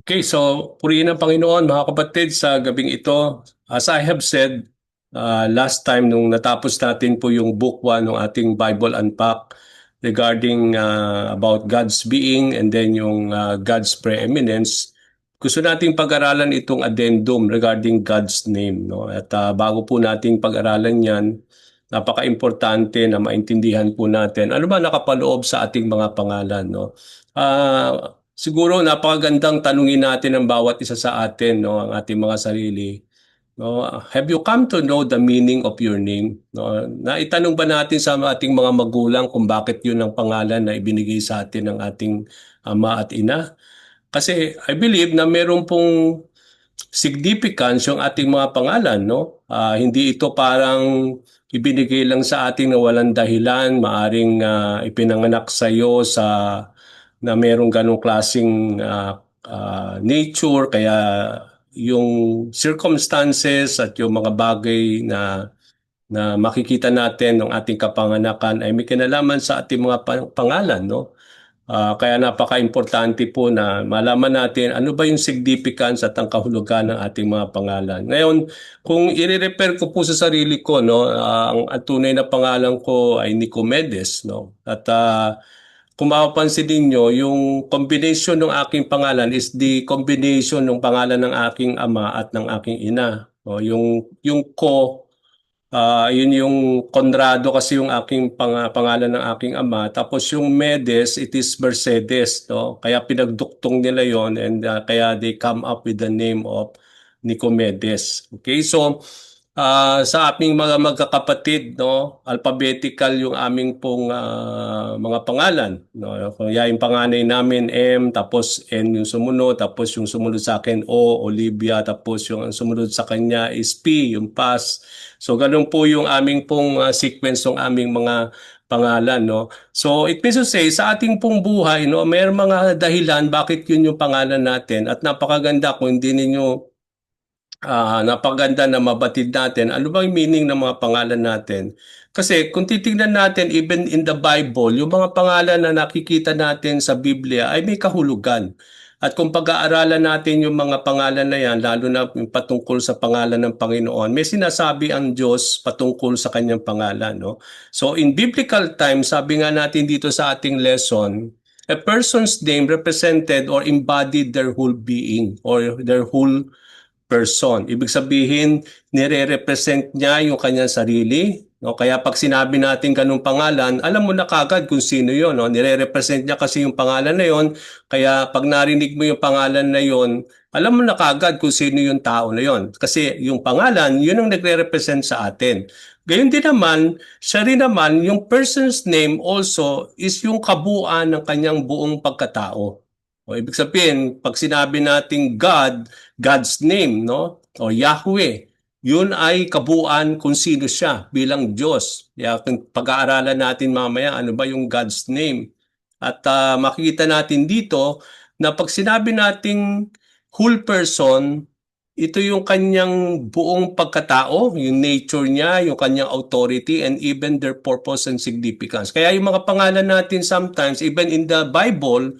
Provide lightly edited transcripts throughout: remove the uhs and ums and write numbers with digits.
Okay, so purihin ang Panginoon mga kapatid sa gabing ito. As I have said last time nung natapos natin po yung book 1 ng ating Bible Unpack regarding about God's being and then yung God's preeminence, gusto nating pag-aralan itong addendum regarding God's name. No? At bago po nating pag-aralan yan, napaka-importante na maintindihan po natin ano ba nakapaloob sa ating mga pangalan. No? Siguro napakagandang tanungin natin ang bawat isa sa atin, no, ang ating mga sarili. No, have you come to know the meaning of your name? No, naitanong ba natin sa ating mga magulang kung bakit 'yun ang pangalan na ibinigay sa atin ng ating ama at ina? Kasi I believe na meron pong significance yung ating mga pangalan, no? Hindi ito parang ibinigay lang sa ating na walang dahilan, maaring ipinanganak sa iyo sa na merong ganong klaseng nature, kaya yung circumstances at yung mga bagay na makikita natin ng ating kapanganakan ay may kinalaman sa ating mga pangalan, no? Kaya napaka-importante po na malaman natin ano ba yung significance at ang kahulugan ng ating mga pangalan. Ngayon, kung i-refer ko po sa sarili ko, no, ang tunay na pangalan ko ay Nicomedes, no? At kung mapapansin ninyo, yung combination ng aking pangalan is the combination ng pangalan ng aking ama at ng aking ina. O, yung ko, yun yung Conrado kasi yung aking pangalan ng aking ama. Tapos yung Medes, it is Mercedes. No? Kaya pinagduktong nila yon and kaya they come up with the name of Nicomedes. Okay, so sa aming mga magkakapatid, no, alphabetical yung aming pong mga pangalan. No? Kaya yung panganay namin M, tapos N yung sumunod, tapos yung sumunod sa akin O, Olivia, tapos yung sumunod sa kanya is P, yung Paz. So ganun po yung aming pong sequence ng aming mga pangalan, no. So it means to say sa ating pong buhay, no, may mga dahilan bakit yun yung pangalan natin at napakaganda kung hindi ninyo napaganda na mabatid natin ano bang meaning ng mga pangalan natin. Kasi kung titingnan natin even in the Bible, yung mga pangalan na nakikita natin sa Biblia ay may kahulugan. At kung pag-aaralan natin yung mga pangalan na yan, lalo na yung patungkol sa pangalan ng Panginoon, may sinasabi ang Diyos patungkol sa kanyang pangalan. No? So in biblical times, sabi nga natin dito sa ating lesson, a person's name represented or embodied their whole being or their whole person. Ibig sabihin, nire-represent niya yung kanyang sarili. No? Kaya pag sinabi natin ganung pangalan, alam mo na kagad kung sino yun. No? Nire-represent niya kasi yung pangalan na yon. Kaya pag narinig mo yung pangalan na yon, alam mo na kagad kung sino yung tao na yon. Kasi yung pangalan, yun ang nagre-represent sa atin. Gayun din naman, siya rin naman, yung person's name also is yung kabuuan ng kanyang buong pagkatao. O ibig sabihin, pag sinabi nating God, God's name, no? O Yahweh, yun ay kabuuan kung sino siya bilang Diyos. Kaya pag-aaralan natin mamaya, ano ba yung God's name? At makikita natin dito na pag sinabi nating whole person, ito yung kanyang buong pagkatao, yung nature niya, yung kanyang authority, and even their purpose and significance. Kaya yung mga pangalan natin sometimes, even in the Bible,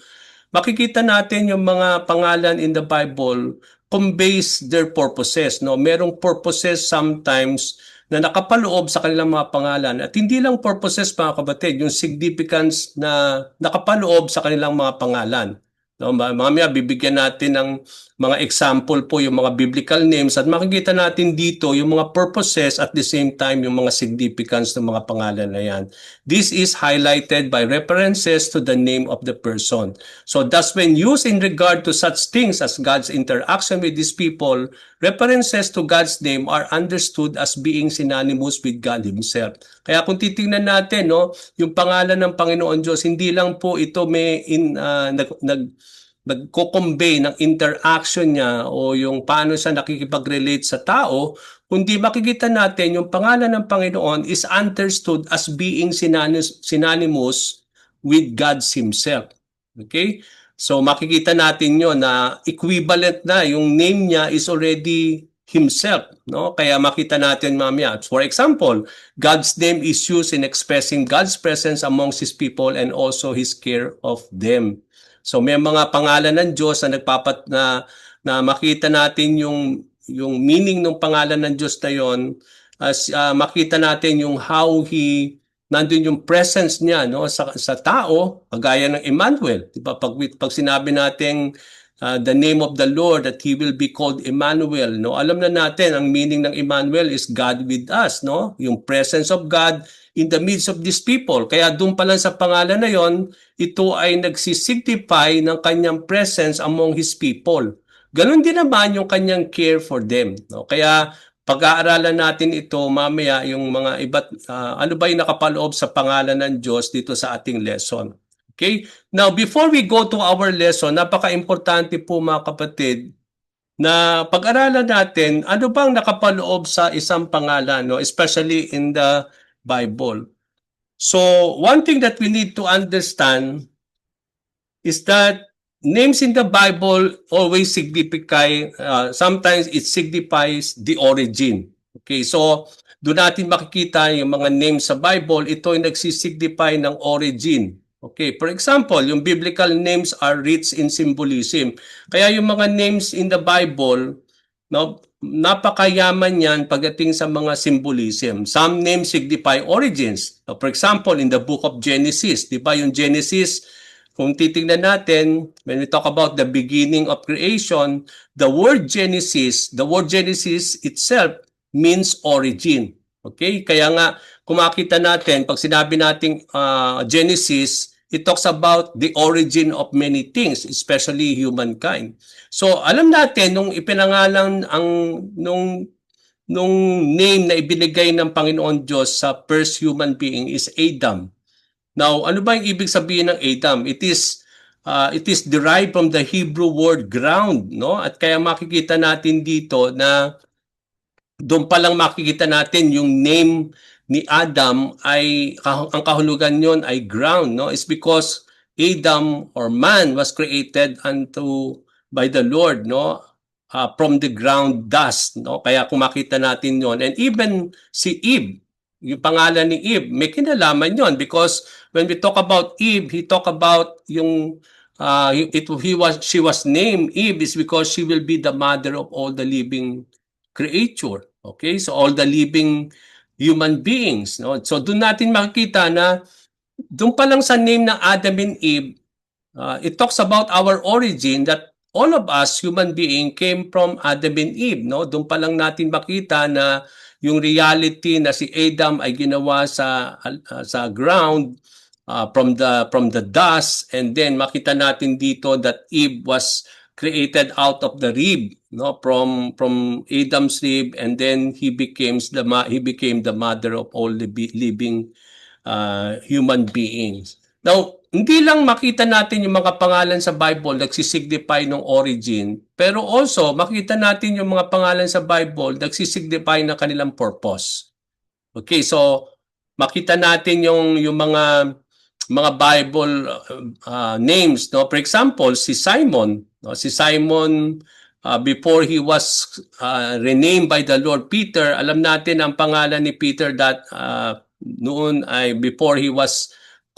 makikita natin yung mga pangalan in the Bible conveys their purposes. No? Merong purposes sometimes na nakapaloob sa kanilang mga pangalan. At hindi lang purposes mga kapatid, yung significance na nakapaloob sa kanilang mga pangalan. No, mamaya bibigyan natin ng mga example po yung mga biblical names at makikita natin dito yung mga purposes at the same time yung mga significance ng mga pangalan na yan. This is highlighted by references to the name of the person. So thus when used in regard to such things as God's interaction with these people, references to God's name are understood as being synonymous with God Himself. Kaya kung titingnan natin, no, yung pangalan ng Panginoon Diyos, hindi lang po ito may nagko-convey ng interaction niya o yung paano siya nakikipag-relate sa tao, kundi makikita natin yung pangalan ng Panginoon is understood as being synonymous with God Himself. Okay? So makikita natin yon na equivalent na yung name niya is already Himself. No? Kaya makita natin mamaya. For example, God's name is used in expressing God's presence amongst His people and also His care of them. So may mga pangalan ng Diyos na na makita natin yung meaning ng pangalan ng Diyos na yon, as makita natin yung how nandun yung presence niya, no, sa tao, kagaya ng Emmanuel, di ba? Pag sinabi natin the name of the Lord, that He will be called Emmanuel, no? Alam na natin ang meaning ng Emmanuel is God with us, no? Yung presence of God in the midst of these people. Kaya doon pa lang sa pangalan na yon, ito ay nagsisignify ng kanyang presence among His people. Ganon din naman yung kanyang care for them, no? Kaya pag-aaralan natin ito mamaya yung mga iba't ano ba yung nakapaloob sa pangalan ng Diyos dito sa ating lesson. Okay? Now, before we go to our lesson, napaka-importante po mga kapatid na pag-aralan natin ano bang nakapaloob sa isang pangalan, no? Especially in the Bible. So, one thing that we need to understand is that names in the Bible always signify, sometimes it signifies the origin. Okay, so doon natin makikita yung mga names sa Bible, ito ay nagsisignify ng origin. Okay, for example, yung biblical names are rich in symbolism. Kaya yung mga names in the Bible, no, napakayaman yan pagdating sa mga symbolism. Some names signify origins. For example, in the book of Genesis, di ba yung Genesis, kung titingnan natin, when we talk about the beginning of creation, the word Genesis itself means origin. Okay? Kaya nga, kung makita natin, pag sinabi nating Genesis, it talks about the origin of many things, especially humankind. So, alam natin, nung ipinangalan nung name na ibinigay ng Panginoon Diyos sa first human being is Adam. Now, ano ba yung ibig sabihin ng Adam? It is derived from the Hebrew word ground, no? At kaya makikita natin dito na doon pa lang makikita natin yung name ni Adam ay ang kahulugan yon ay ground, no? It's because Adam or man was created by the Lord, no? From the ground dust, no? Kaya kung makita natin yon, and even si Eve, yung pangalan ni Eve, may kinalaman yon because when we talk about Eve, he talk about yung she was named Eve is because she will be the mother of all the living creature. Okay? So all the living human beings, no? So doon natin makikita na doon pa lang sa name ng Adam and Eve, it talks about our origin, that all of us human being came from Adam and Eve, no? Doon pa lang natin makita na yung reality na si Adam ay ginawa sa ground, from the dust, and then makita natin dito that Eve was created out of the rib, no, from Adam's rib, and then he became the mother of all the living human beings. Now, hindi lang makita natin yung mga pangalan sa Bible nagsisignify ng origin, pero also makita natin yung mga pangalan sa Bible nagsisignify ng kanilang purpose. Okay, so makita natin yung mga Bible names, no? For example, si Simon, no? Si Simon, before he was renamed by the Lord Peter, alam natin ang pangalan ni Peter that noon ay before he was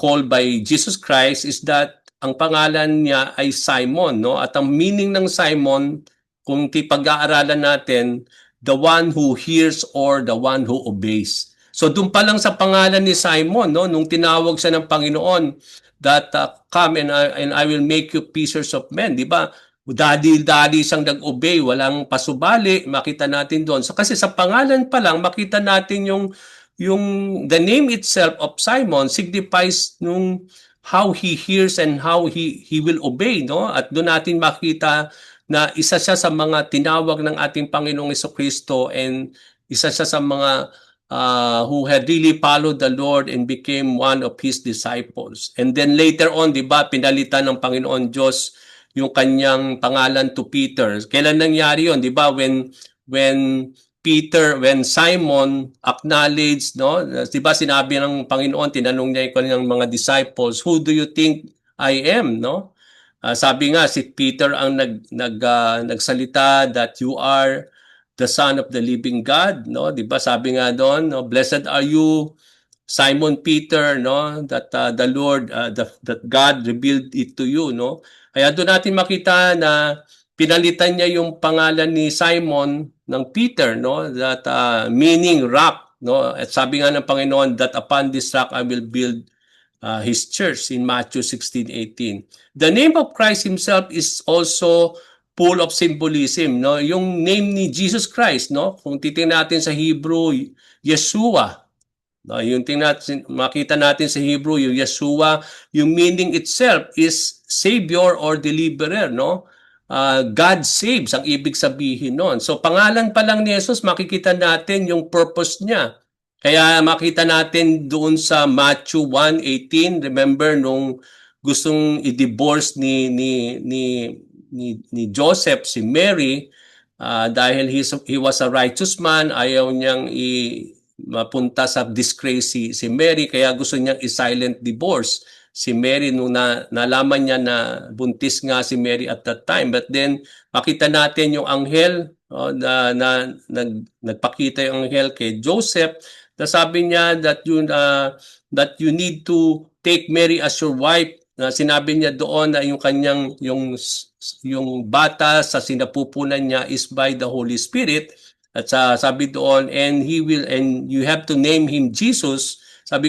called by Jesus Christ is that ang pangalan niya ay Simon, no? At ang meaning ng Simon, kung pag-aaralan natin, the one who hears or the one who obeys. So doon pa lang sa pangalan ni Simon, no, nung tinawag siya ng Panginoon that come and I will make you fishers of men, di ba? Dadi siyang nag-obey, walang pasubali, makita natin doon. So kasi sa pangalan pa lang makita natin yung the name itself of Simon signifies nung how he hears and how he will obey, no? At doon natin makita na isa siya sa mga tinawag ng ating Panginoong Jesucristo and isa siya sa mga who had really followed the Lord and became one of His disciples. And then later on, di ba, pinalitan ng Panginoon Diyos yung kanyang pangalan to Peter. Kailan nangyari yon, di ba? When Simon acknowledged, no? Di ba sinabi ng Panginoon, tinanong niya yung kanyang mga disciples, who do you think I am, no? Sabi nga, si Peter ang nagsalita that you are the Son of the living God, no? 'Di ba? Sabi nga doon, no, blessed are you, Simon Peter, no, that the Lord, that God revealed it to you, no. Kaya doon natin makita na pinalitan niya yung pangalan ni Simon ng Peter, no, that meaning rock, no. At sabi nga ng Panginoon that upon this rock I will build his church in Matthew 16:18. The name of Christ himself is also full of symbolism, no. Yung name ni Jesus Christ, no, kung titingnan natin sa Hebrew, Yeshua. No, yung makita natin sa Hebrew, yung Yeshua, yung meaning itself is Savior or Deliverer, no? God saves ang ibig sabihin noon. So pangalan pa lang ni Jesus, makikita natin yung purpose niya. Kaya makita natin doon sa Matthew 1:18, remember nung gustong i-divorce ni Joseph si Mary, dahil he was a righteous man, ayaw niyang mapunta sa disgrace si Mary, kaya gusto niyang i-silent divorce si Mary nung nalaman niya na buntis nga si Mary at that time. But then makita natin yung anghel, nagpakita yung anghel kay Joseph, na sabi niya that you need to take Mary as your wife. Sinabi niya doon na yung kanyang yung bata sa sinapupunan niya is by the Holy Spirit. At sabi doon, and you have to name him Jesus, sabi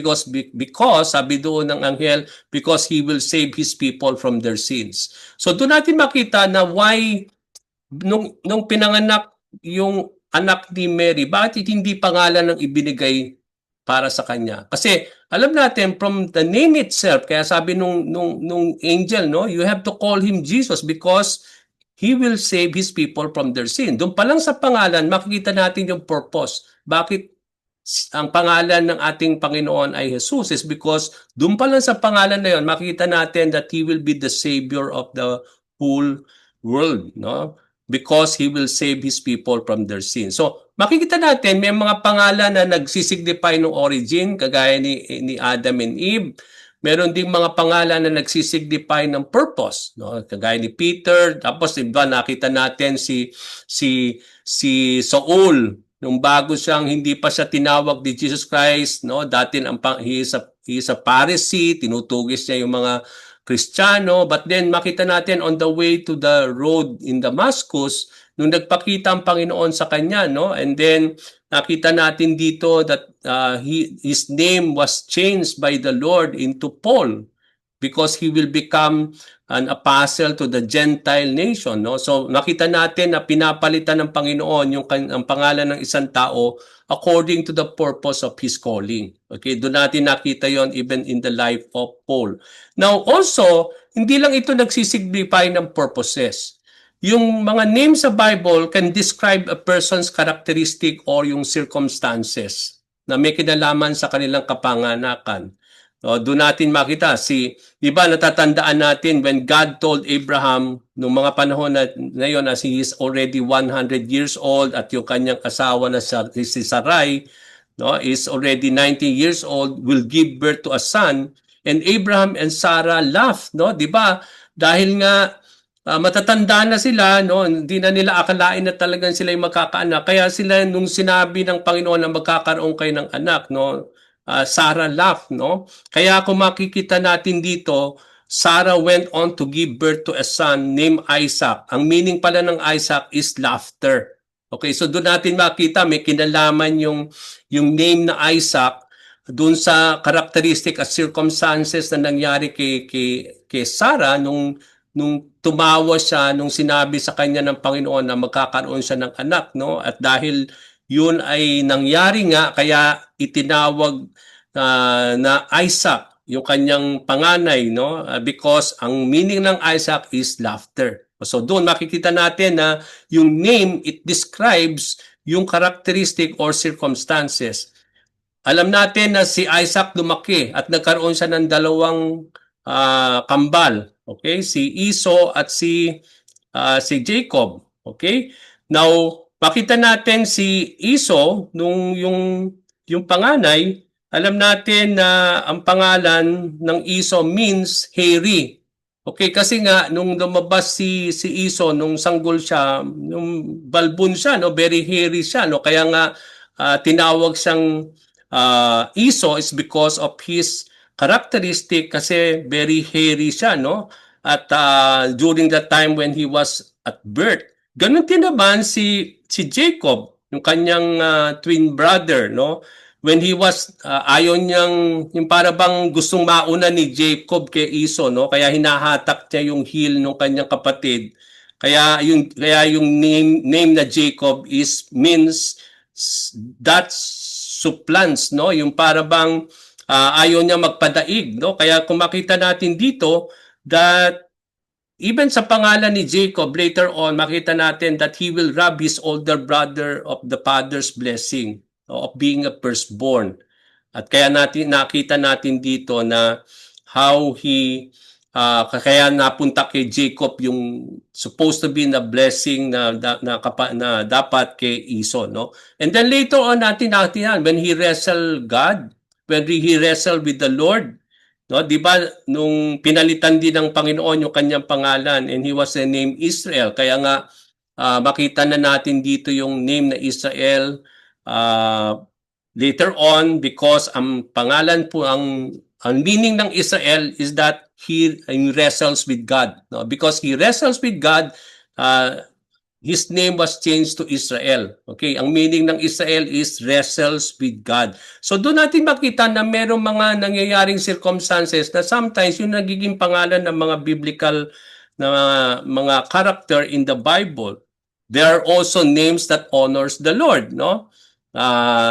because sabi doon ng anghel, because he will save his people from their sins. So doon natin makita na why nung pinanganak yung anak ni Mary, bakit hindi pangalan ng ibinigay para sa kanya? Kasi alam natin from the name itself, kaya sabi nung angel, no, you have to call him Jesus because he will save his people from their sin. Doon pa lang sa pangalan, makikita natin yung purpose. Bakit ang pangalan ng ating Panginoon ay Jesus is because doon pa lang sa pangalan na yon, makikita natin that he will be the Savior of the whole world, no? Because he will save his people from their sin. So, makikita natin may mga pangalan na nagsisignify ng origin, kagaya ni Adam and Eve. Meron ding mga pangalan na nagsisignify ng purpose, no? Kagaya ni Peter, tapos iba nakita natin si Saul nung bago siyang hindi pa siya tinawag ni Jesus Christ, no? Dati he is a Pharisee, tinutugis niya yung mga Kristiyano, but then makita natin on the way to the road in Damascus nung nagpakita ang Panginoon sa kanya, no? And then nakita natin dito that his name was changed by the Lord into Paul because he will become an apostle to the Gentile nation, no? So nakita natin na pinapalitan ng Panginoon ang pangalan ng isang tao according to the purpose of his calling. Okay, doon natin nakita yon even in the life of Paul. Now also, hindi lang ito nagsisignify ng purposes. Yung mga names sa Bible can describe a person's characteristic or yung circumstances na may kinalaman sa kanilang kapanganakan. Doon natin makita di ba natatandaan natin when God told Abraham nung mga panahon na yon as he is already 100 years old at yung kanyang asawa na si Sarai, no, is already 90 years old, will give birth to a son, and Abraham and Sarah laughed, no, di ba? Dahil nga matatanda na sila, no, hindi na nila akalain na talagang sila yung magkakaanak. Kaya sila nung sinabi ng Panginoon na magkakaroon kayo ng anak, no, Sarah laughed, no? Kaya kung makikita natin dito, Sarah went on to give birth to a son named Isaac. Ang meaning pala ng Isaac is laughter. Okay, so doon natin makita may kinalaman yung name na Isaac doon sa characteristic at circumstances na nangyari kay Sarah nung tumawa siya nung sinabi sa kanya ng Panginoon na magkakaroon siya ng anak, no? At dahil yun ay nangyari nga, kaya itinawag na Isaac yung kanyang panganay, no? Because ang meaning ng Isaac is laughter. So doon makikita natin na yung name, it describes yung characteristic or circumstances. Alam natin na si Isaac lumaki at nagkaroon siya ng dalawang kambal. Okay, si Esau at si Jacob. Okay? Now, makita natin si Esau nung yung panganay, alam natin na ang pangalan ng Esau means hairy. Okay, kasi nga nung lumabas si Esau nung sanggol siya, nung balbon siya, no, very hairy siya, no, kaya nga tinawag siyang Esau is because of his characteristic kasi very hairy siya, no? At during the time when he was at birth. Ganun din naman si Jacob, yung kanyang twin brother, no? When he was ayaw niyang yung para bang gustong mauna ni Jacob kay Esau, no? Kaya hinahatak niya yung heel ng kanyang kapatid. Kaya yung name na Jacob is means that supplants, no? Yung para bang ayaw niya magpadaig, no? Kaya kung makita natin dito that even sa pangalan ni Jacob, later on, makita natin that he will rob his older brother of the father's blessing, of being a firstborn. At kaya nakita natin dito na how kaya napunta kay Jacob yung supposed to be na blessing na dapat kay Esau, no? And then later on natin when he wrestled God, when he wrestled with the Lord, no? 'Di ba nung pinalitan din ng Panginoon yung kanyang pangalan and he was named Israel. Kaya nga makita na natin dito yung name na Israel later on because ang pangalan po ang meaning ng Israel is that he wrestles with God, no? Because he wrestles with God, his name was changed to Israel. Okay, ang meaning ng Israel is wrestles with God. So doon natin makita na merong mga nangyayaring circumstances na sometimes yung nagiging pangalan ng mga biblical na mga character in the Bible, there are also names that honors the Lord, no?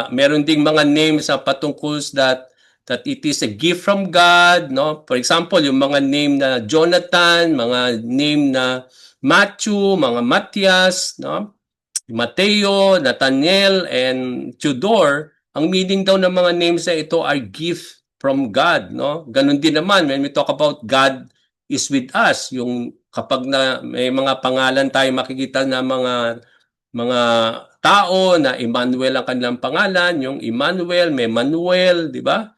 Meron ding mga names na patungkol that it is a gift from God, no? For example, yung mga name na Jonathan, mga name na Matthew, mga Matthias, no? Mateo, Nathaniel, and Tudor, ang meaning daw ng mga names na ito are gift from God, no? Ganun din naman when we talk about God is with us, yung kapag na may mga pangalan tayo makikita na mga tao na Emmanuel ang kanilang pangalan, yung Emmanuel, may Manuel, di ba?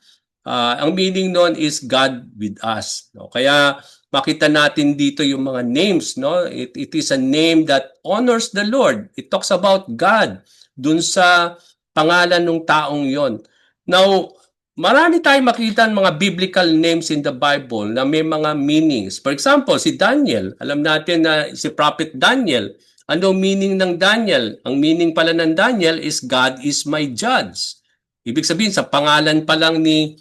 Ang meaning noon is God with us. No? Kaya makita natin dito yung mga names. No? It is a name that honors the Lord. It talks about God dun sa pangalan ng taong yon. Now, marami tayong makita ng mga biblical names in the Bible na may mga meanings. For example, si Daniel. Alam natin na si Prophet Daniel. Ano meaning ng Daniel? Ang meaning pala ng Daniel is God is my judge. Ibig sabihin, sa pangalan pa lang ni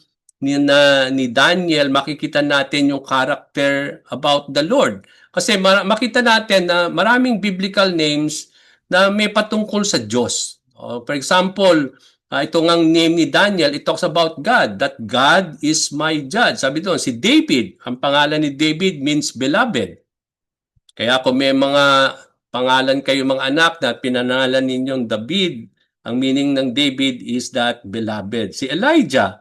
Daniel, makikita natin yung character about the Lord. Kasi makita natin na maraming biblical names na may patungkol sa Diyos. For example, ito ngang name ni Daniel, it talks about God, that God is my judge. Sabi doon, si David, ang pangalan ni David means beloved. Kaya kung may mga pangalan kayo mga anak na pinanalan ninyong David, ang meaning ng David is that beloved. Si Elijah,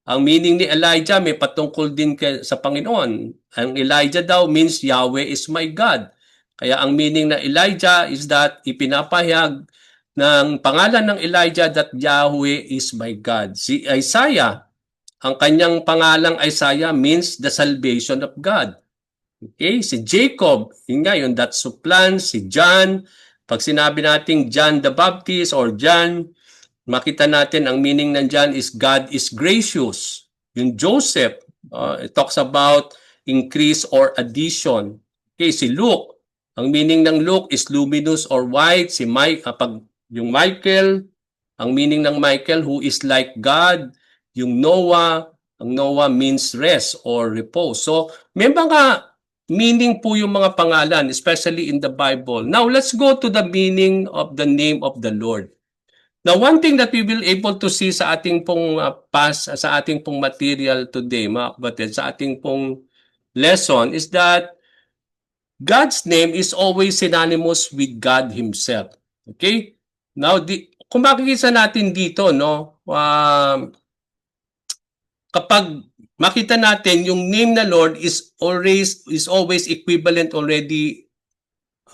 ang meaning ni Elijah may patungkol din sa Panginoon. Ang Elijah daw means Yahweh is my God. Kaya ang meaning na Elijah is that ipinapahayag ng pangalan ng Elijah that Yahweh is my God. Si Isaiah, ang kanyang pangalang Isaiah means the salvation of God. Okay, si Jacob, yun nga yun, that supplants, si John, pag sinabi nating John the Baptist or John, makita natin ang meaning ng John is God is gracious. Yung Joseph, it talks about increase or addition. Okay, si Luke, ang meaning ng Luke is luminous or white. Si Mike, yung Michael, ang meaning ng Michael, who is like God. Yung Noah, ang Noah means rest or repose. So, may mga meaning po yung mga pangalan, especially in the Bible. Now, let's go to the meaning of the name of the Lord. Now, one thing that we will able to see sa ating pong sa ating pong material today, mga kapatid, sa ating pong lesson is that God's name is always synonymous with God Himself. Okay? Now, kung makikita natin dito, no, kapag makita natin yung name na Lord is always equivalent already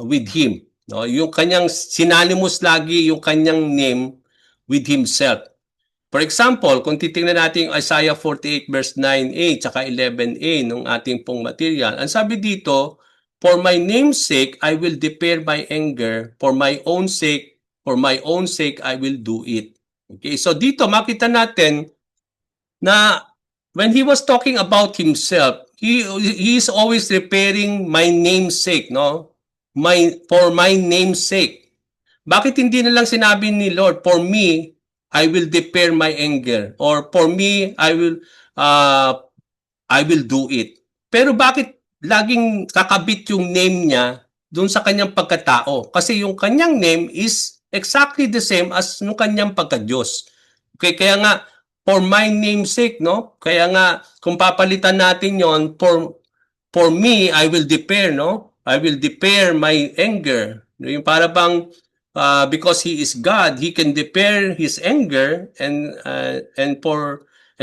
with Him. No, yung kanyang synonymous lagi yung kanyang name with Himself. For example, kung titingnan natin yung Isaiah 48 verse 9a tsaka 11a nung ating pong material, ang sabi dito, for my name's sake, I will defer my anger. For my own sake, I will do it. Okay, so dito makita natin na when he was talking about himself, he is always repairing my namesake, no? For my namesake. Bakit hindi na lang sinabi ni Lord, for me, I will prepare my anger, or for me, uh, I will do it. Pero bakit laging kakabit yung name niya doon sa kanyang pagkatao? Kasi yung kanyang name is exactly the same as yung kanyang pagka-Diyos. Okay, kaya nga, for my name's sake, no? Kaya nga, kung papalitan natin yon, for me, I will prepare, no? I will prepare my anger. Yung para bang, because He is God, He can prepare His anger, and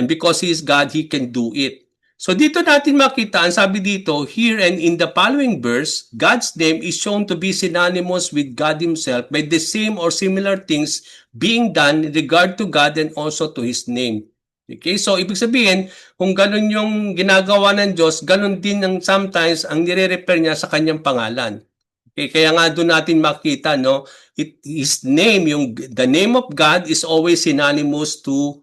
because He is God, He can do it. So dito natin makita, ang sabi dito, here and in the following verse, God's name is shown to be synonymous with God Himself by the same or similar things being done in regard to God and also to His name. Okay, so ibig sabihin, kung ganun yung ginagawa ng Diyos, ganun din ang sometimes ang nire-refer niya sa kanyang pangalan. Okay, kaya nga doon natin makita, no, His name, the name of God is always synonymous to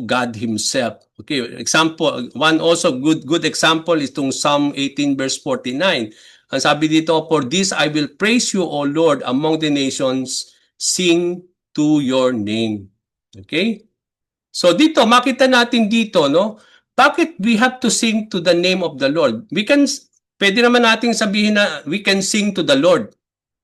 God Himself. Okay, example, one also good example is itong Psalm 18 verse 49. Ang sabi dito, for this I will praise you, O Lord, among the nations, sing to your name. Okay? So dito, makita natin dito, no? Bakit we have to sing to the name of the Lord? Pwede naman nating sabihin na we can sing to the Lord.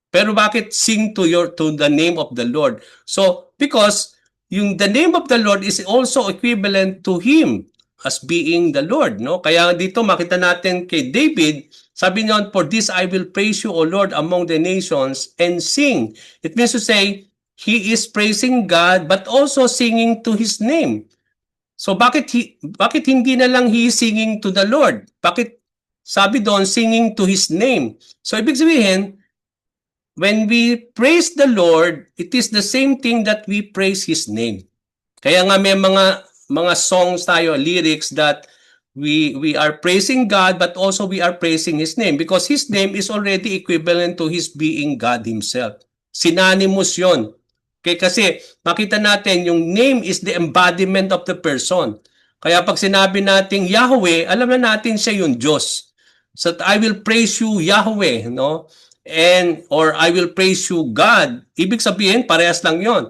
Pero bakit sing to the name of the Lord? So, because the name of the Lord is also equivalent to Him as being the Lord, no? Kaya dito makita natin kay David, sabi niya, for this I will praise you, O Lord, among the nations, and sing. It means to say, he is praising God but also singing to His name. So bakit hindi na lang he is singing to the Lord? Bakit sabi doon singing to His name? So ibig sabihin, when we praise the Lord, it is the same thing that we praise His name. Kaya nga may mga songs tayo, lyrics that we are praising God but also we are praising His name because His name is already equivalent to His being God Himself. Synonymous yon. Okay, kasi makita natin yung name is the embodiment of the person. Kaya pag sinabi natin Yahweh, alam na natin siya yung Diyos. So I will praise you Yahweh, no? Or I will praise you God. Ibig sabihin, parehas lang yon.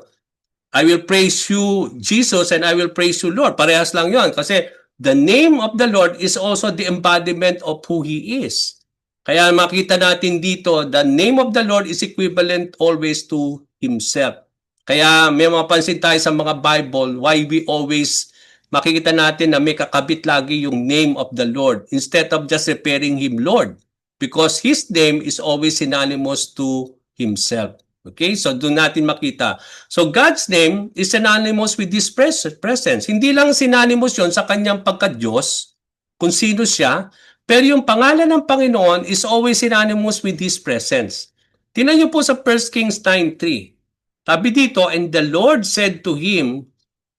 I will praise you Jesus and I will praise you Lord. Parehas lang yon. Kasi the name of the Lord is also the embodiment of who He is. Kaya makita natin dito, the name of the Lord is equivalent always to Himself. Kaya may mapansin tayo sa mga Bible, why we always makikita natin na may kakabit lagi yung name of the Lord instead of just referring Him Lord. Because His name is always synonymous to Himself. Okay, so doon natin makita. So God's name is synonymous with His presence. Hindi lang synonymous yon sa kanyang pagka-Diyos, kung sino siya, pero yung pangalan ng Panginoon is always synonymous with His presence. Tingnan niyo po sa 1 Kings 9:3. Sabi dito, and the Lord said to him,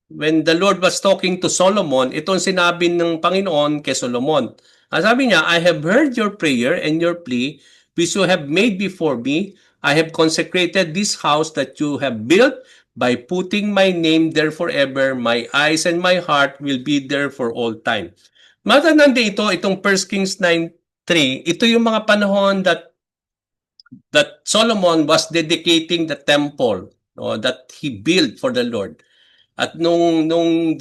when the Lord was talking to Solomon, itong sinabi ng Panginoon kay Solomon. Sabi niya, I have heard your prayer and your plea, which you have made before me. I have consecrated this house that you have built by putting my name there forever. My eyes and my heart will be there for all time. Matandaan dito, itong 1 Kings 9:3, ito yung mga panahon that Solomon was dedicating the temple that he built for the Lord. At nung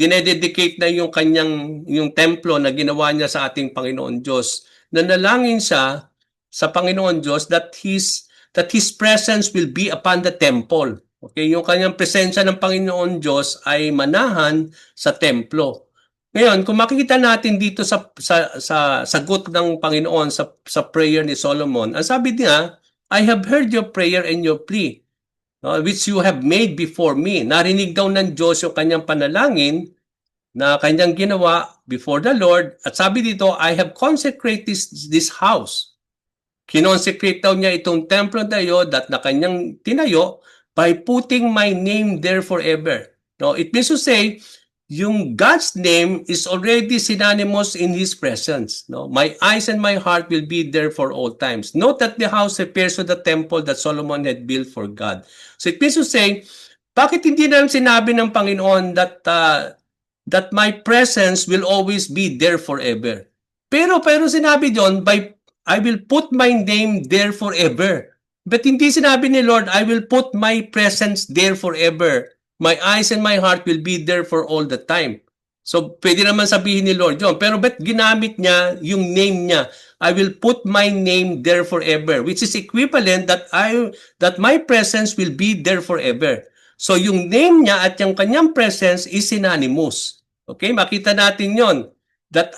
dinededicate na yung templo na ginawa niya sa ating Panginoon Diyos, nanalangin siya sa Panginoon Diyos that his presence will be upon the temple. Okay, yung kanyang presensya ng Panginoon Diyos ay manahan sa templo. Ngayon, kung makikita natin dito sa sagot ng Panginoon sa prayer ni Solomon, ang sabi niya, I have heard your prayer and your plea, which you have made before me. Narinig daw ng Diyos yung kanyang panalangin na kanyang ginawa before the Lord. At sabi dito, I have consecrated this house. Kinonsecrate daw niya itong templo na yun na kanyang tinayo by putting my name there forever. No, it means to say, yung God's name is already synonymous in His presence. No? My eyes and my heart will be there for all times. Note that the house refers to the temple that Solomon had built for God. So it means to say, Bakit hindi na sinabi ng Panginoon that my presence will always be there forever? Pero sinabi doon, I will put my name there forever. But hindi sinabi ni Lord, I will put my presence there forever. My eyes and my heart will be there for all the time. So, pwede naman sabihin ni Lord yun. Pero ba't ginamit niya yung name niya? I will put my name there forever, which is equivalent that my presence will be there forever. So, yung name niya at yung kanyang presence is synonymous. Okay? Makita natin yon that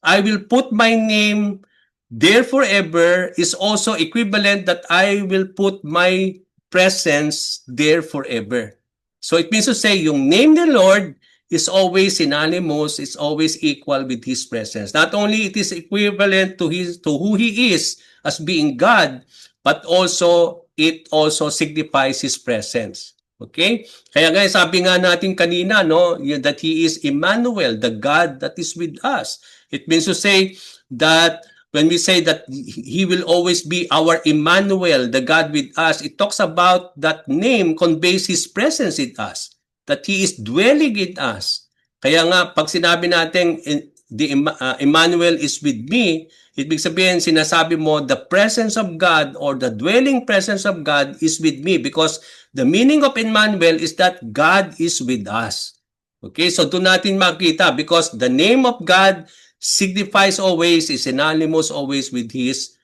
I will put my name there forever is also equivalent that I will put my presence there forever. So, it means to say, yung name ni Lord is always synonymous, it's always equal with His presence. Not only it is equivalent to who He is as being God, but also it also signifies His presence. Okay? Kaya nga sabi nga natin kanina, no, that He is Emmanuel, the God that is with us. It means to say that when we say that He will always be our Emmanuel, the God with us, it talks about that name conveys His presence in us, that He is dwelling in us. Kaya nga, pag sinabi natin, Emmanuel is with me, ibig sabihin, sinasabi mo, the presence of God or the dwelling presence of God is with me, because the meaning of Emmanuel is that God is with us. Okay, so doon natin makita, because the name of God signifies always, is synonymous always with His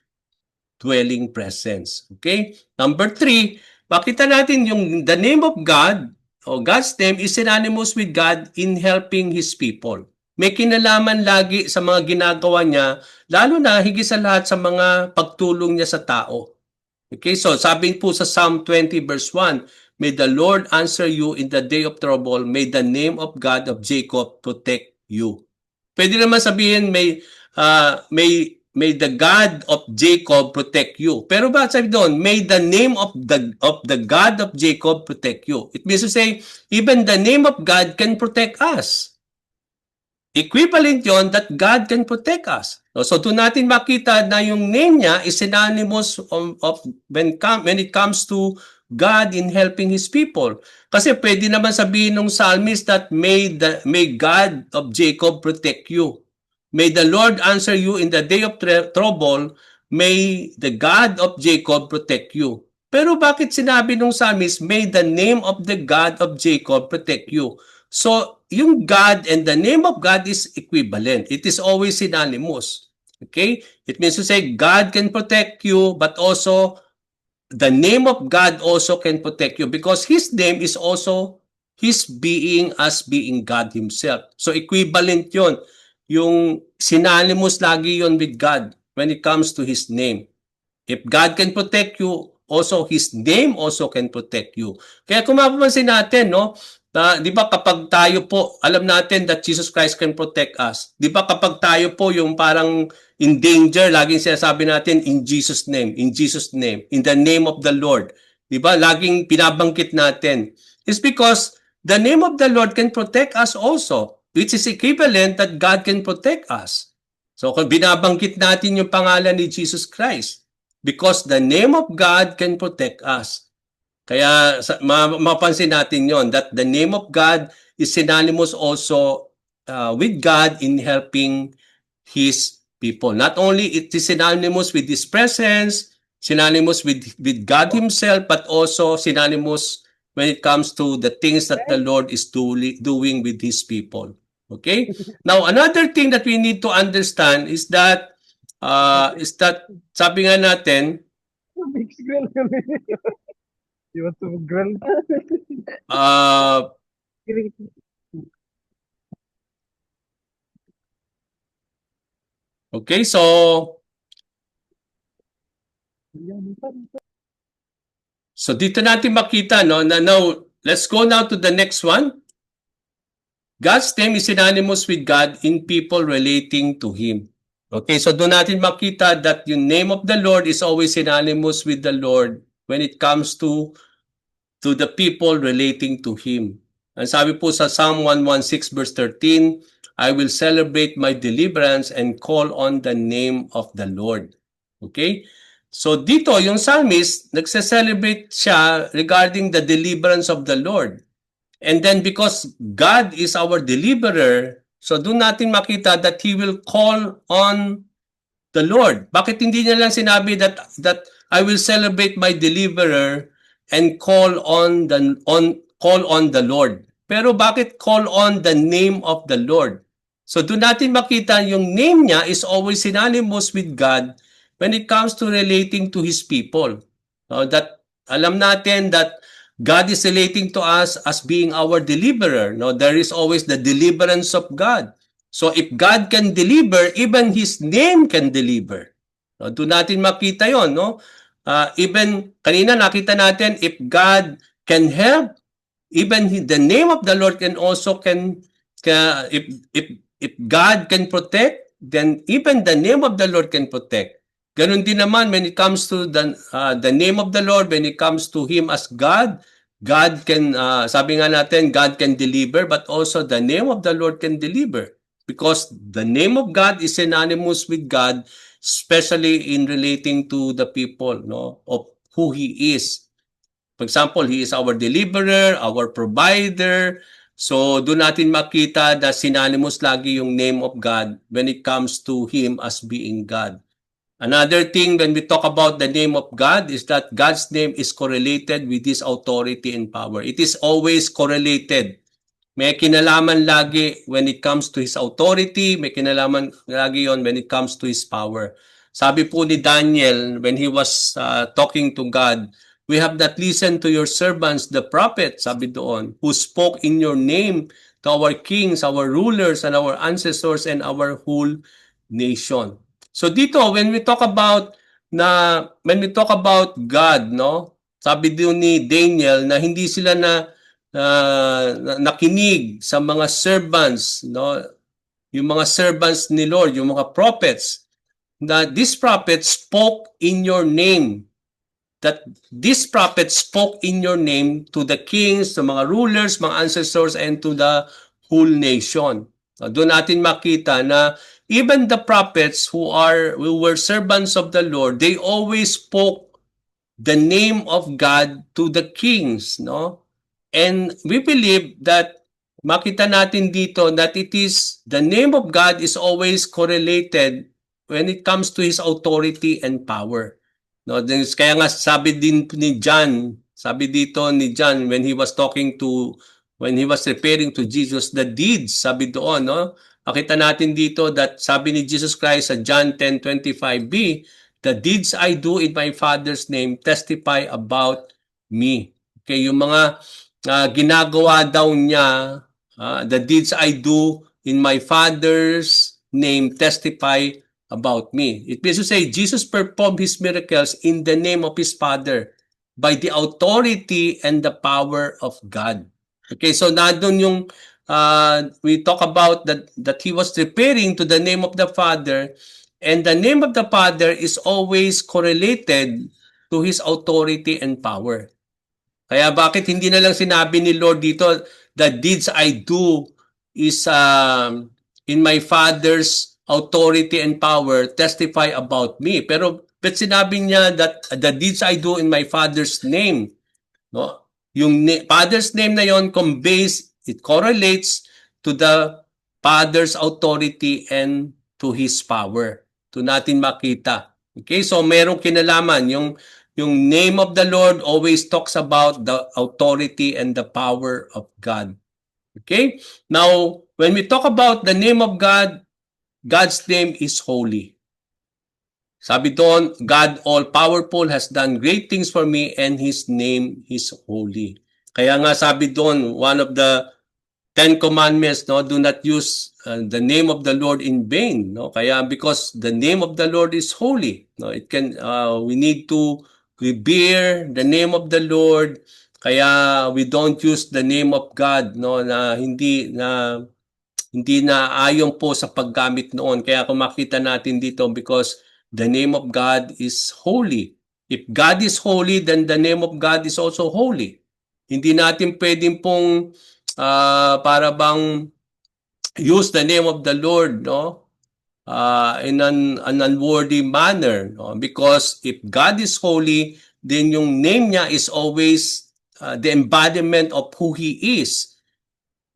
dwelling presence. Okay? Number 3, makita natin yung the name of God, o God's name is synonymous with God in helping His people. May kinalaman lagi sa mga ginagawa niya, lalo na higit sa lahat sa mga pagtulong niya sa tao. Okay, so sabi po sa Psalm 20 verse 1, may the Lord answer you in the day of trouble, may the name of God of Jacob protect you. Pwede naman sabihin may the God of Jacob protect you. Pero ba sabi doon, may the name of the God of Jacob protect you. It means to say, even the name of God can protect us. Equivalent yon that God can protect us. So doon natin makita na yung name niya is synonymous of when it comes to God in helping His people. Kasi pwede naman sabihin ng psalmist that may God of Jacob protect you. May the Lord answer you in the day of trouble. May the God of Jacob protect you. Pero bakit sinabi ng psalmist, may the name of the God of Jacob protect you? So, yung God and the name of God is equivalent. It is always synonymous. Okay? It means to say God can protect you, but also the name of God also can protect you, because His name is also His being as being God Himself. So, equivalent yon. Yung synonymous lagi yon with God when it comes to His name. If God can protect you, also His name also can protect you. Kaya kung mapapansin natin, no, di ba kapag tayo po, alam natin that Jesus Christ can protect us. Di ba kapag tayo po yung parang in danger, laging sinasabi natin, in Jesus' name, in the name of the Lord. Di ba? Laging pinabangkit natin. It's because the name of the Lord can protect us also, which is equivalent that God can protect us. So kung binabangkit natin yung pangalan ni Jesus Christ, because the name of God can protect us. Kaya mapansin natin yon that the name of God is synonymous also with God in helping His people. Not only it is synonymous with His presence, synonymous with God Himself, but also synonymous when it comes to the things that the Lord is doing with His people. Okay? Now, another thing that we need to understand is that sabi nga natin, You want to grill? Okay, so dito natin makita, no, na now let's go now to the next one. God's name is synonymous with God in people relating to Him. Okay, so doon natin makita that yung name of the Lord is always synonymous with the Lord when it comes to the people relating to Him. Ang sabi po sa Psalm 116 verse 13, I will celebrate my deliverance and call on the name of the Lord. Okay? So dito, yung psalmist, nagse-celebrate siya regarding the deliverance of the Lord. And then because God is our deliverer, so doon natin makita that He will call on the Lord. Bakit hindi niya lang sinabi that I will celebrate my deliverer and call on the Lord? Pero bakit call on the name of the Lord? So doon natin makita yung name niya is always synonymous with God when it comes to relating to His people. That alam natin that God is relating to us as being our deliverer. No, there is always the deliverance of God. So if God can deliver, even His name can deliver. No, doon natin makita yon, no? Even kanina nakita natin, if God can help, even the name of the Lord can also if God can protect, then even the name of the Lord can protect. Ganun din naman when it comes to the name of the Lord, when it comes to Him as God, God can, sabi nga natin, God can deliver, but also the name of the Lord can deliver. Because the name of God is synonymous with God, especially in relating to the people, no, of who He is. For example, He is our deliverer, our provider. So, doon natin makita na synonymous lagi yung name of God when it comes to Him as being God. Another thing when we talk about the name of God is that God's name is correlated with His authority and power. It is always correlated. May kinalaman lagi when it comes to His authority, may kinalaman lagi yon when it comes to His power. Sabi po ni Daniel when he was talking to God, we have not listened to your servants, the prophets, sabi doon, who spoke in your name to our kings, our rulers, and our ancestors, and our whole nation. So dito, when we talk about God, no? Sabi doon ni Daniel na hindi sila nakinig sa mga servants, no? Yung mga servants ni Lord, yung mga prophets, that these prophets spoke in your name. That these prophets spoke in your name to the kings, to mga rulers, mga ancestors, and to the whole nation. Doon natin makita na even the prophets who were servants of the Lord, they always spoke the name of God to the kings, no? And we believe that makita natin dito that it is the name of God is always correlated when it comes to His authority and power. No, kaya nga sabi din ni John, sabi dito ni John when he was referring to Jesus, the deeds, sabi doon, no? Makita natin dito that sabi ni Jesus Christ sa John 10:25b, the deeds I do in my Father's name testify about me. Okay, yung mga ginagawa daw niya, the deeds I do in my Father's name testify about me. It means to say, Jesus performed His miracles in the name of His Father by the authority and the power of God. Okay, so nandun yung we talk about that He was referring to the name of the Father, and the name of the Father is always correlated to His authority and power. Kaya bakit hindi na lang sinabi ni Lord dito, the deeds I do is in my Father's authority and power testify about me. Pero sinabi niya that the deeds I do in my Father's name, no? Yung Father's name na yon conveys, it correlates to the Father's authority and to His power. To natin makita. Okay, so merong kinalaman yung name of the Lord always talks about the authority and the power of God. Okay? Now, when we talk about the name of God, God's name is holy. Sabi doon, God all-powerful has done great things for me and His name is holy. Kaya nga sabi doon, one of the 10 commandments, no, do not use the name of the Lord in vain, no? Kaya because the name of the Lord is holy, no, it can we need to revere the name of the Lord. Kaya we don't use the name of God, no, na hindi na ayon po sa paggamit noon. Kaya kung makita natin dito, because the name of God is holy. If God is holy, then the name of God is also holy. Hindi natin pwedeng pong para bang use the name of the Lord, no? in an unworthy manner. No? Because if God is holy, then yung name niya is always the embodiment of who He is.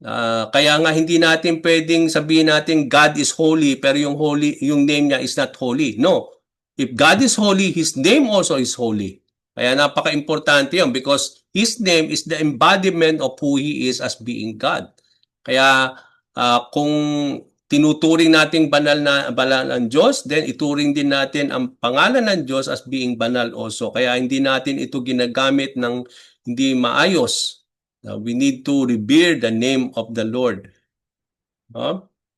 Kaya nga hindi natin pwedeng sabihin natin God is holy pero yung name niya is not holy. No. If God is holy, His name also is holy. Kaya napaka-importante yun because His name is the embodiment of who He is as being God. Kaya kung tinuturing nating banal ang Diyos, then ituring din natin ang pangalan ng Diyos as being banal also. Kaya hindi natin ito ginagamit ng hindi maayos. We need to revere the name of the Lord.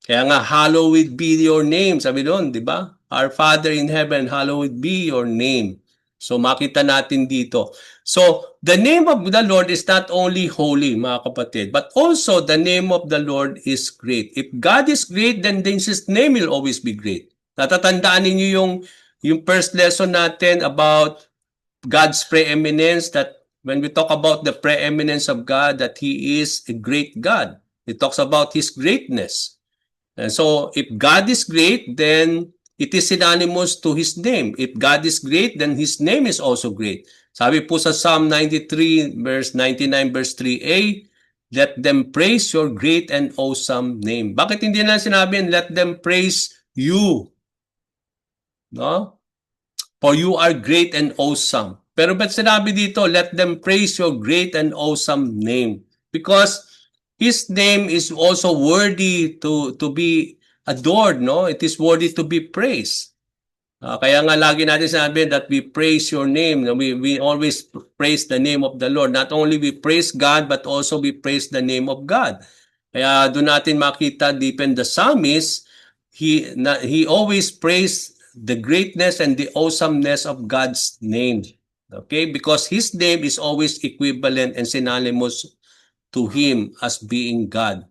Kaya nga, hallowed be your name. Sabi doon, di ba? Our Father in heaven, hallowed be your name. So makita natin dito. So the name of the Lord is not only holy, mga kapatid, but also the name of the Lord is great. If God is great, then His name will always be great. Natatandaan ninyo yung first lesson natin about God's preeminence, that when we talk about the preeminence of God, that He is a great God. It talks about His greatness. And so, if God is great, then it is synonymous to His name. If God is great, then His name is also great. Sabi po sa Psalm 93, verse 99, verse 3a, let them praise your great and awesome name. Bakit hindi na sinabi, let them praise you? No? For you are great and awesome. Pero ba't sinabi dito, let them praise your great and awesome name? Because His name is also worthy to be adored, no? It is worthy to be praised. Kaya nga lagi natin sinabi that we praise your name. We always praise the name of the Lord. Not only we praise God, but also we praise the name of God. Kaya doon natin makita deep in the psalmist, he always praised the greatness and the awesomeness of God's name. Okay? Because His name is always equivalent and synonymous to Him as being God.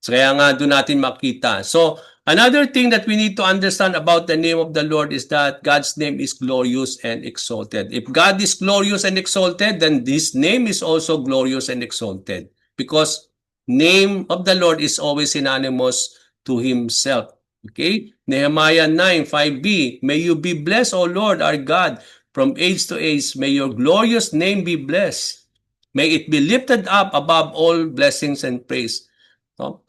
So kaya nga doon natin makita. So another thing that we need to understand about the name of the Lord is that God's name is glorious and exalted. If God is glorious and exalted, then His name is also glorious and exalted. Because name of the Lord is always synonymous to Himself. Okay? Nehemiah 9, 5b, may you be blessed, O Lord, our God, from age to age. May your glorious name be blessed. May it be lifted up above all blessings and praise. No?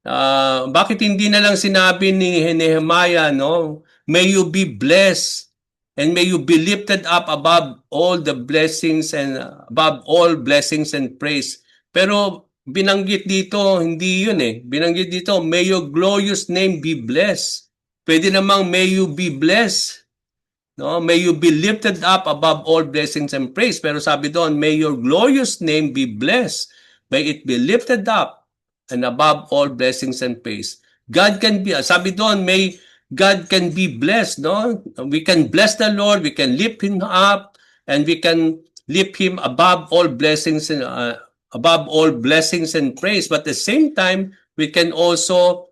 Bakit hindi na lang sinabi ni Nehemiah, no? May you be blessed and may you be lifted up above all the blessings and above all blessings and praise. Pero binanggit dito, hindi yun eh. Binanggit dito, may your glorious name be blessed. Pwede namang may you be blessed. No? May you be lifted up above all blessings and praise. Pero sabi doon, may your glorious name be blessed. May it be lifted up and above all blessings and praise. God can be, sabi doon, may God can be blessed, no? We can bless the Lord, we can lift Him up, and we can lift Him above all blessings and praise. But at the same time, we can also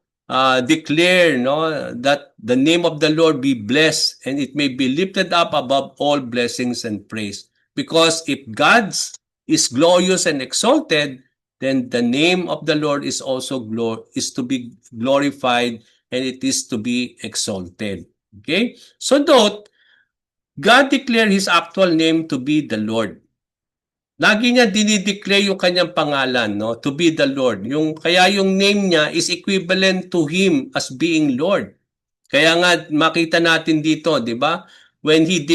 declare, no, that the name of the Lord be blessed and it may be lifted up above all blessings and praise. Because if God is glorious and exalted, then the name of the Lord is also to be glorified and it is to be exalted. Okay? So note, God declared His actual name to be the Lord. Lagi niya dinideclare yung kanyang pangalan, no, to be the Lord. Kaya yung name niya is equivalent to Him as being Lord. Kaya nga makita natin dito, di ba? When He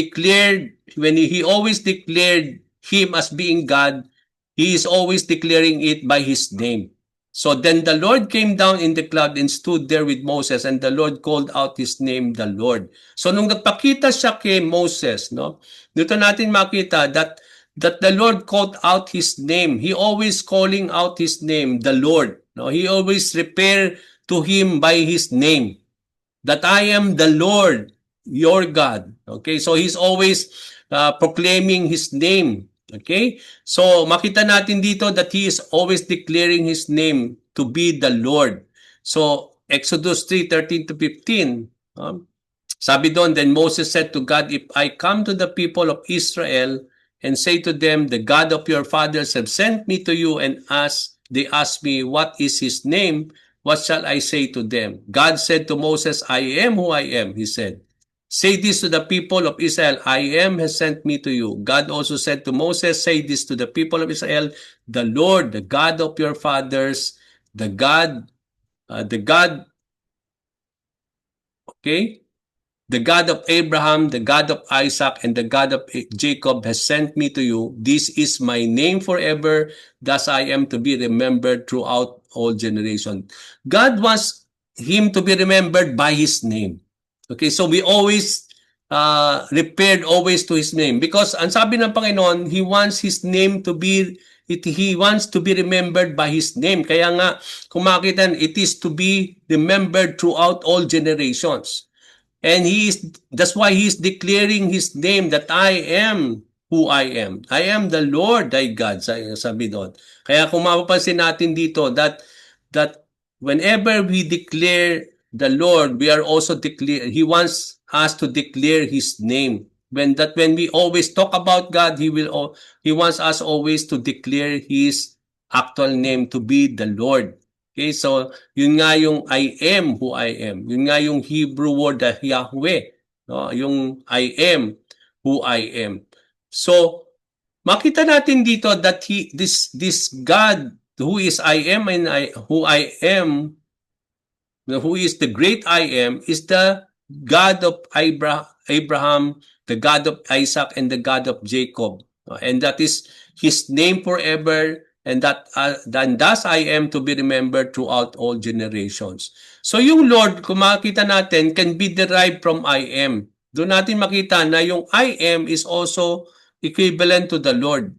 always declared Him as being God, He is always declaring it by His name. So then the Lord came down in the cloud and stood there with Moses, and the Lord called out His name, the Lord. So nung nagpakita siya kay Moses, no, dito natin makita that the Lord called out His name. He always calling out His name, the Lord. No, He always refer to Him by His name. That I am the Lord, your God. Okay, so He's always proclaiming His name. Okay, so makita natin dito that He is always declaring His name to be the Lord. So Exodus 3:13 to 15. Sabi doon, then Moses said to God, if I come to the people of Israel and say to them, the God of your fathers have sent me to you, and they ask me, what is His name? what shall I say to them? God said to Moses, I am who I am, he said. Say this to the people of Israel, I am has sent me to you. God also said to Moses, say this to the people of Israel, the Lord, the God of your fathers, the God, okay? The God of Abraham, the God of Isaac, and the God of Jacob has sent me to you. This is my name forever. Thus I am to be remembered throughout all generations. God wants him to be remembered by his name. Okay, so we always repaired always to his name. Because ang sabi ng Panginoon, he wants his name to be he wants to be remembered by his name. Kaya nga, kung makita, it is to be remembered throughout all generations. And that's why he is declaring his name that I am who I am. I am the Lord thy God, sabi doon. Kaya kung mapapansin natin dito that whenever we declare the Lord, we are also he wants us to declare his name. When we always talk about God, he wants us always to declare his actual name to be the Lord. Okay, so yun nga yung I am who I am. Yun nga yung Hebrew word na Yahweh, no? Yung I am who I am. So makita natin dito that this God who is I am and who I am, who is the great I am, is the God of Abraham, the God of Isaac, and the God of Jacob. And that is his name forever. And thus I am to be remembered throughout all generations. So yung Lord, kung makita natin, can be derived from I am. Doon natin makita na yung I am is also equivalent to the Lord.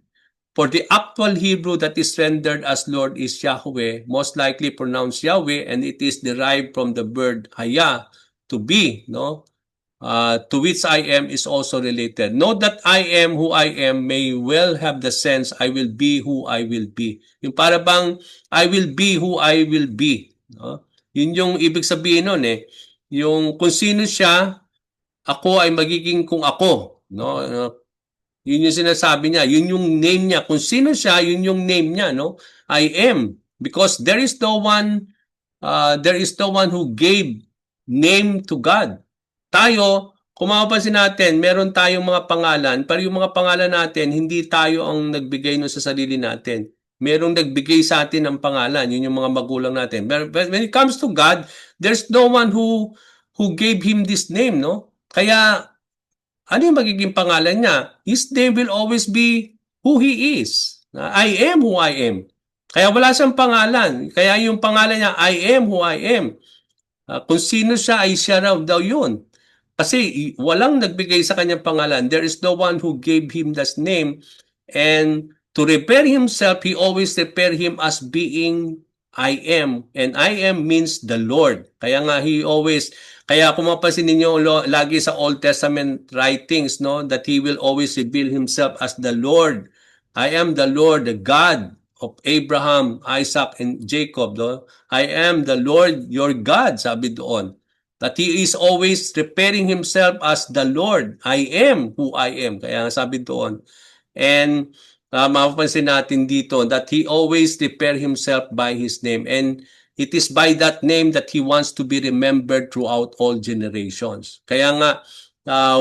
For the actual Hebrew that is rendered as Lord is Yahweh, most likely pronounced Yahweh, and it is derived from the word haya, to be, no? To which I am is also related. Note that I am who I am may well have the sense I will be who I will be. Yung para bang I will be who I will be. No? Yun yung ibig sabihin nun eh. Yung kung sino siya, ako ay magiging kung ako. No? Yun yung sinasabi niya. Yun yung name niya. Kung sino siya, yun yung name niya. No? I am. Because there is no one who gave name to God. Tayo, kung mapapansin natin, meron tayong mga pangalan, pero yung mga pangalan natin, hindi tayo ang nagbigay nun sa sarili natin. Merong nagbigay sa atin ng pangalan, yun yung mga magulang natin. But when it comes to God, there's no one who gave him this name, no? Kaya, ano yung magiging pangalan niya? His name will always be who he is. I am who I am. Kaya wala siyang pangalan. Kaya yung pangalan niya, I am who I am. Kung sino siya, ay siya raw daw yun. Kasi walang nagbigay sa kanyang pangalan. There is no one who gave him that name. And to repair himself, he always repair him as being I am. And I am means the Lord. Kaya nga kaya kung mapapansin ninyo lagi sa Old Testament writings, no, that he will always reveal himself as the Lord. I am the Lord, the God of Abraham, Isaac, and Jacob. No? I am the Lord your God, sabi doon. That he is always preparing himself as the Lord. I am who I am. Kaya sabi doon. And mapapansin natin dito that he always prepare himself by his name. And it is by that name that he wants to be remembered throughout all generations. Kaya nga,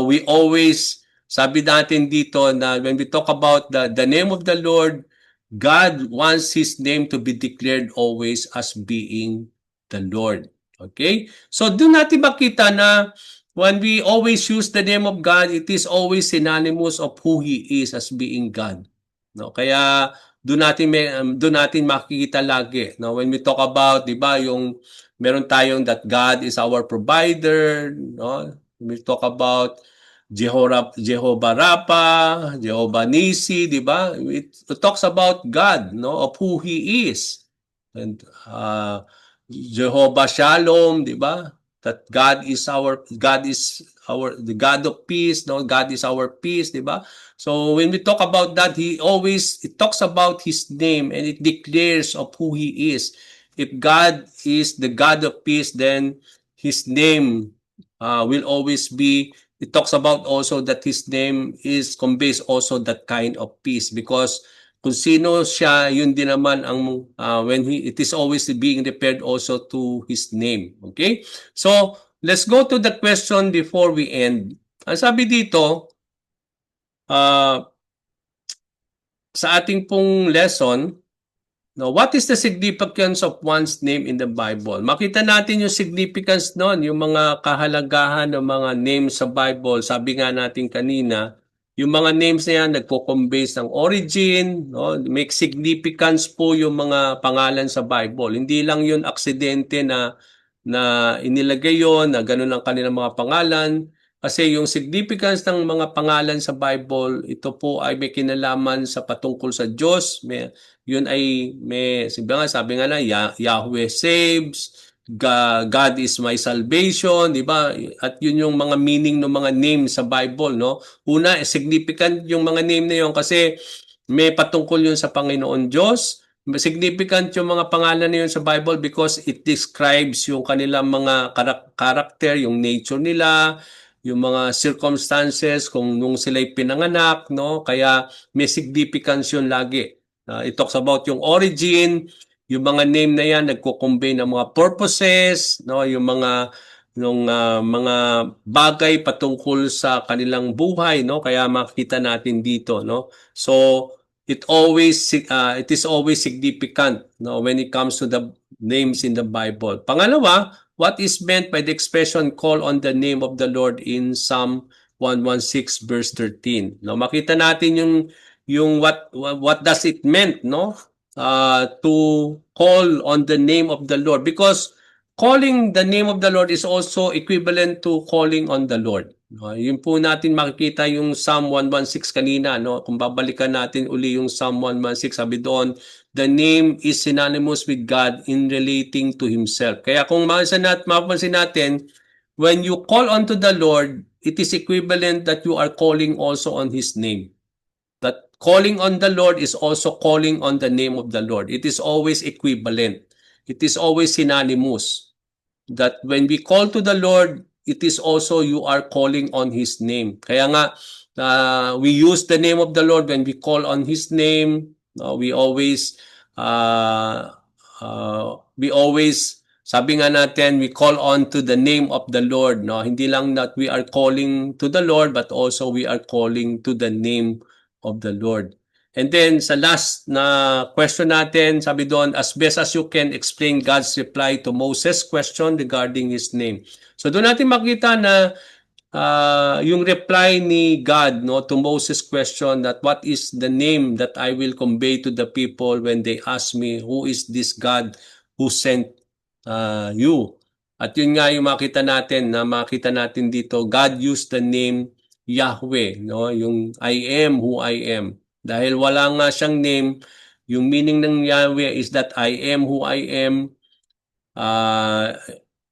we always, sabi natin dito na when we talk about the name of the Lord, God wants his name to be declared always as being the Lord. Okay? So doon natin makita na when we always use the name of God, it is always synonymous of who he is as being God. No? Kaya doon natin makikita lagi. No? When we talk about, 'di ba, yung meron tayong that God is our provider, no? We talk about Jehovah Rapha, Jehovah Nisi, 'di ba? It talks about God, no, of who he is. And Jehovah Shalom, 'di ba? That God is the God of peace, no? God is our peace, 'di ba? So when we talk about that, it talks about his name and it declares of who he is. If God is the God of peace, then his name will always be. It talks about also that his name conveys also that kind of peace, because kung sino siya, yun din naman ang it is always being referred also to his name. Okay? So, let's go to the question before we end. Ang sabi dito, sa ating pong lesson, no, what is the significance of one's name in the Bible? Makita natin yung significance noon, yung mga kahalagahan ng mga names sa Bible. Sabi nga natin kanina, yung mga names na yan nagko-convey ng origin, no? Make significance po yung mga pangalan sa Bible. Hindi lang yun aksidente na inilagay yon na ganun ang kanilang mga pangalan. Kasi yung significance ng mga pangalan sa Bible, ito po ay may kinalaman sa patungkol sa Diyos. Yun ay sabi nga na Yahweh saves, God is my salvation, di ba? At yun yung mga meaning ng mga names sa Bible, no? Una, significant yung mga name na yun kasi may patungkol yun sa Panginoon Diyos. Significant yung mga pangalan na yun sa Bible because it describes yung kanilang mga character, yung nature nila, yung mga circumstances kung nung sila'y pinanganak, no? Kaya may significance yun lagi. It talks about yung origin, yung mga name na yan nagko-convey ng mga purposes, no? Yung mga bagay patungkol sa kanilang buhay, no? Kaya makita natin dito, no? So it is always significant, no, when it comes to the names in the Bible. Pangalawa, what is meant by the expression call on the name of the Lord in Psalm 116 verse 13? No, makita natin yung what does it meant, no? To call on the name of the Lord, because calling the name of the Lord is also equivalent to calling on the Lord. Yun po natin makikita yung Psalm 116 kanina, no? Kung babalikan natin uli yung Psalm 116, sabi doon, the name is synonymous with God in relating to Himself. Kaya kung mapapansin natin, when you call unto the Lord, it is equivalent that you are calling also on His name. That calling on the Lord is also calling on the name of the Lord. It is always equivalent. It is always synonymous. That when we call to the Lord, it is also you are calling on His name. Kaya nga, we use the name of the Lord when we call on His name. We always, sabi nga natin, we call on to the name of the Lord. No? Hindi lang that we are calling to the Lord, but also we are calling to the name of the Lord. And then sa last na question natin, sabi doon, as best as you can explain God's reply to Moses' question regarding his name. So doon natin makita na yung reply ni God, no, to Moses' question that what is the name that I will convey to the people when they ask me, who is this God who sent you? At yun nga yung makita natin dito, God used the name Yahweh, no, yung I am who I am. Dahil wala nga siyang name, yung meaning ng Yahweh is that I am who I am.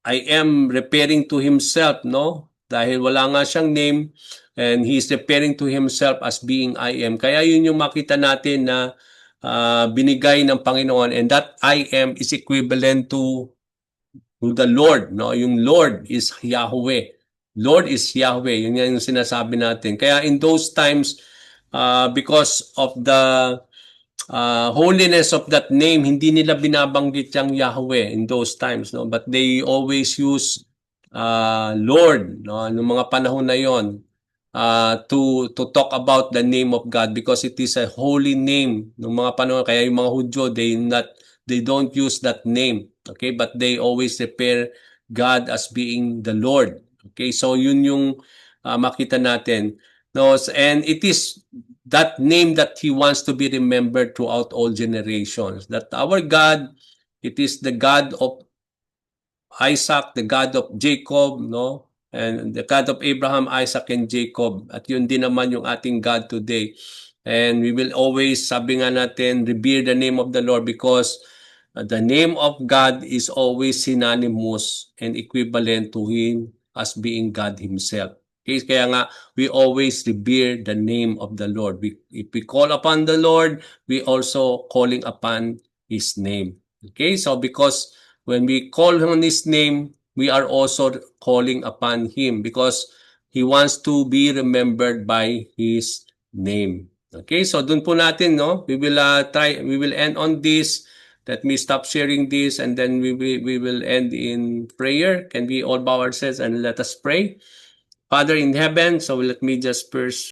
I am referring to Himself, no? Dahil wala nga siyang name, and He's referring to Himself as being I am. Kaya yun yung makita natin na binigay ng Panginoon, and that I am is equivalent to the Lord, no? Yung Lord is Yahweh. Lord is Yahweh. Yun yung sinasabi natin. Kaya in those times, because of the holiness of that name, hindi nila binabanggit yung Yahweh in those times, no? But they always use Lord, no? Noong mga panahon na yon, to talk about the name of God because it is a holy name ng mga panahon. Kaya yung mga Hudyo, they don't use that name, okay? But they always refer God as being the Lord. Okay, so yun yung makita natin. No, and it is that name that He wants to be remembered throughout all generations. That our God, it is the God of Isaac, the God of Jacob, no? And the God of Abraham, Isaac, and Jacob. At yun din naman yung ating God today. And we will always, sabi nga natin, revere the name of the Lord because the name of God is always synonymous and equivalent to Him as being God Himself. Okay, kaya nga, we always revere the name of the Lord. If we call upon the Lord, we also calling upon His name. Okay, so because when we call on His name, we are also calling upon Him because He wants to be remembered by His name. Okay, so dun po natin, no? We will end on this. Let me stop sharing this and then we will end in prayer. Can we all bow ourselves and let us pray? Father in heaven, so let me just first